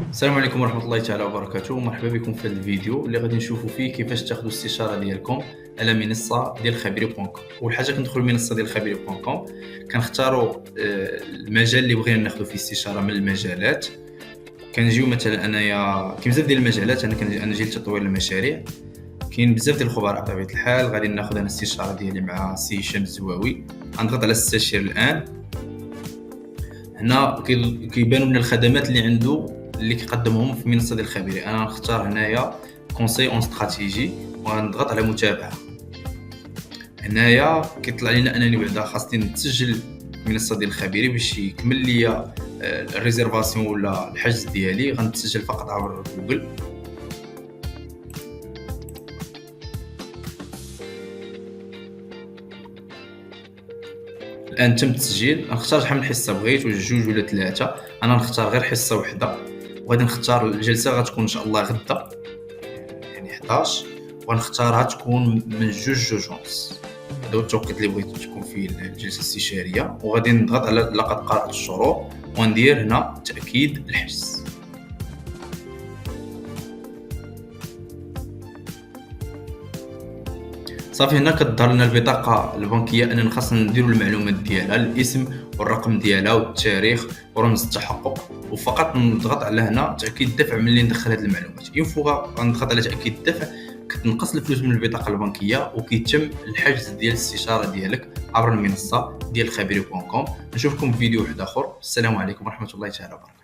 السلام عليكم ورحمة الله تعالى وبركاته، مرحبا بكم في هذا الفيديو اللي غادي نشوفوا فيه كيفاش تاخذوا الاستشارة ديالكم على منصة ديال خبيري بوانكوم. أول حاجة كندخلوا المنصة ديال خبيري بوانكوم، كنختاروا المجال اللي بغينا ناخذوا فيه استشارة من المجالات. كنجيو مثلا انايا كاين بزاف ديال المجالات، انا جيت لتطوير المشاريع، كاين بزاف ديال الخبراء بطبيعة الحال. غادي ناخذ انا الاستشارة ديالي مع سي هشام الزواوي، غنضغط على استشير الآن. هنا كيبانوا لنا الخدمات اللي عنده اللي كيقدمهم في منصه ديال خبيري. انا نختار هنايا كونساي اون استراتيجي ونضغط على متابعه. هنايا كيطلع لنا انني بعدا خاصني نتسجل في المنصه ديال خبيري باش يكمل ليا الريزيرفاسيون ولا الحجز ديالي. غنتسجل فقط عبر جوجل. الان تم التسجيل. غنختار شحال من حصه بغيت، واش جوج ولا ثلاثه. انا نختار غير حصه وحده، وغادي نختار الجلسه غتكون ان شاء الله غدا يعني 11، وغنختارها تكون من جوج ونص. هذا هو التوقيت اللي بغيت تكون فيه الجلسه الاستشاريه. وغادي نضغط على لقد قرأت الشروط وندير هنا تاكيد الحجز. صافي هنا كتظهر لنا البطاقه البنكيه اننا خاصنا نديروا المعلومات ديالها، الاسم والرقم ديالها والتاريخ ورمز التحقق، وفقط نضغط على هنا تاكيد الدفع. ملي ندخل هذه المعلومات ينفوها غنضغط على تاكيد الدفع، كتنقص الفلوس من البطاقه البنكيه وكيتم الحجز ديال الاستشاره ديالك عبر المنصه ديال خبيري.com. نشوفكم في فيديو واحد اخر. السلام عليكم ورحمه الله تعالى وبركاته.